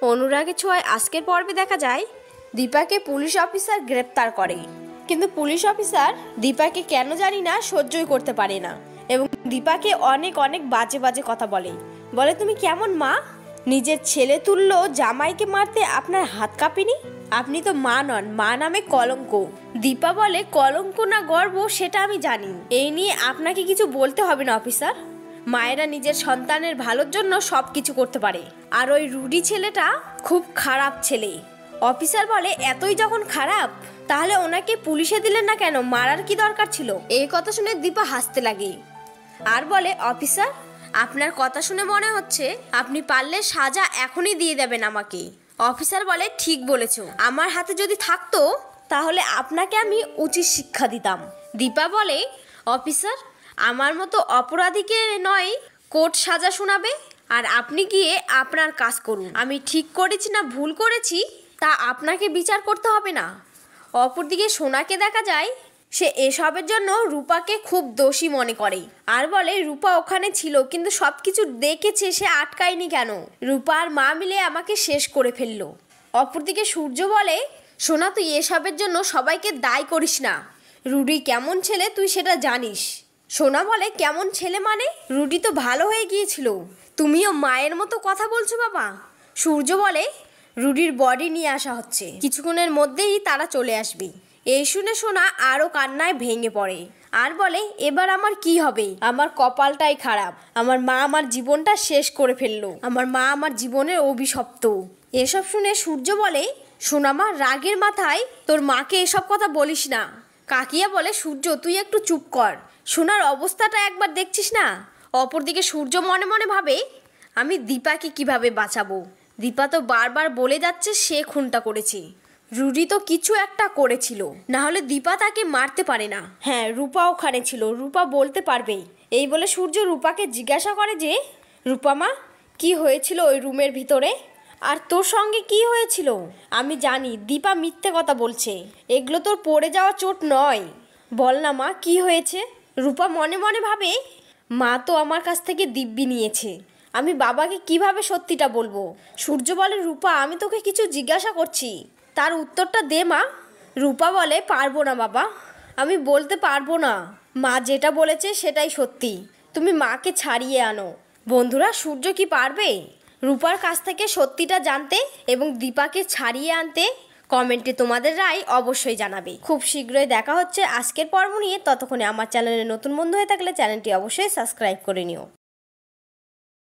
অনুরাগের ছোঁয়ায় আজকের পর্বে দেখা যায় দীপাকে পুলিশ অফিসার গ্রেপ্তার করে, কিন্তু পুলিশ অফিসার দীপাকে কেন জানি না সহ্যই করতে পারে না এবং দীপাকে অনেক অনেক বাজে বাজে কথা বলে। তুমি কেমন মা, নিজের ছেলে তুল্য জামাইকে মারতে আপনার হাত কাঁপেনি? আপনি তো মা নন, মা নামে কলঙ্ক। দীপা বলে কলঙ্ক না গর্ব সেটা আমি জানি, এই নিয়ে আপনাকে কিছু বলতে হবে না অফিসার। মায়েরা নিজের সন্তানের ভালোর জন্য সব কিছু করতে পারে, আর ওই রুডি ছেলেটা খুব খারাপ ছেলে। অফিসার বলে এতই যখন খারাপ তাহলে ওনাকে পুলিশে দিলেন না কেন, মারার কি দরকার ছিল? এই কথা শুনে দীপা হাসতে লাগে আর বলে অফিসার, আপনার কথা শুনে মনে হচ্ছে আপনি পারলে সাজা এখনই দিয়ে দেবেন আমাকে। অফিসার বলে ঠিক বলেছো, আমার হাতে যদি থাকতো তাহলে আপনাকে আমি উচিত শিক্ষা দিতাম। দীপা বলে অফিসার, আমার মতো অপরাধীকে নয় কোর্ট সাজা শোনাবে, আর আপনি গিয়ে আপনার কাজ করুন। আমি ঠিক করেছি না ভুল করেছি তা আপনাকে বিচার করতে হবে না। অপরদিকে সোনাকে দেখা যায় সে এসবের জন্য রূপাকে খুব দোষী মনে করে আর বলে রূপা ওখানে ছিল কিন্তু সব কিছু দেখেছে, সে আটকায়নি কেন? রূপা আর মা মিলে আমাকে শেষ করে ফেললো। অপরদিকে সূর্য বলে সোনা, তুই এসবের জন্য সবাইকে দায়ী করিস না। রুডি কেমন ছেলে তুই সেটা জানিস। সোনা বলে কেমন ছেলে মানে? রুডি তো ভালো হয়ে গিয়েছিল, তুমিও মায়ের মতো কথা বলছো বাবা। সূর্য বলে রুডির বডি নিয়ে আসা হচ্ছে, কিছুক্ষণের মধ্যেই তারা চলে আসবে। এই শুনে সোনা আরও কান্নায় ভেঙে পড়ে আর বলে এবার আমার কি হবে? আমার কপালটাই খারাপ, আমার মা আমার জীবনটা শেষ করে ফেললো, আমার মা আমার জীবনের অভিশপ্ত। এসব শুনে সূর্য বলে সোনামা, রাগের মাথায় তোর মাকে এসব কথা বলিস না। কাকিয়া বলে সূর্য তুই একটু চুপ কর, সোনার অবস্থাটা একবার দেখছিস না? অপরদিকে সূর্য মনে মনে ভাবে আমি দীপাকে কিভাবে বাঁচাবো? দীপা তো বারবার বলে যাচ্ছে সে খুনটা করেছে, রুডি তো কিছু একটা করেছিল, না হলে দীপা তাকে মারতে পারে না। হ্যাঁ, রূপা ওখানে ছিল, রূপা বলতে পারবে। এই বলে সূর্য রূপাকে জিজ্ঞাসা করে যে রূপামা, কি হয়েছিল ওই রুমের ভিতরে, আর তোর সঙ্গে কি হয়েছিল? আমি জানি দীপা মিথ্যে কথা বলছে, এগুলো তোর পড়ে যাওয়া চোট নয়, বল না মা কি হয়েছে? রূপা মনে মনে ভাবে মা তো আমার কাছ থেকে দিব্যি নিয়েছে, আমি বাবাকে কিভাবে সত্যিটা বলবো? সূর্য বলে রূপা, আমি তোকে কিছু জিজ্ঞাসা করছি, তার উত্তরটা দে মা। রূপা বলে পারবো না বাবা, আমি বলতে পারবো না, মা যেটা বলেছে সেটাই সত্যি, তুমি মাকে ছাড়িয়ে আনো। বন্ধুরা, সূর্য কি পারবে রূপার কাছ থেকে সত্যিটা জানতে এবং দীপাকে ছাড়িয়ে আনতে? কমেন্টে তোমাদের রায় অবশ্যই জানাবে। খুব শীঘ্রই দেখা হচ্ছে আজকের পর্ব নিয়ে, ততক্ষণে আমার চ্যানেলে নতুন বন্ধু হয়ে থাকলে চ্যানেলটি অবশ্যই সাবস্ক্রাইব করে নিও।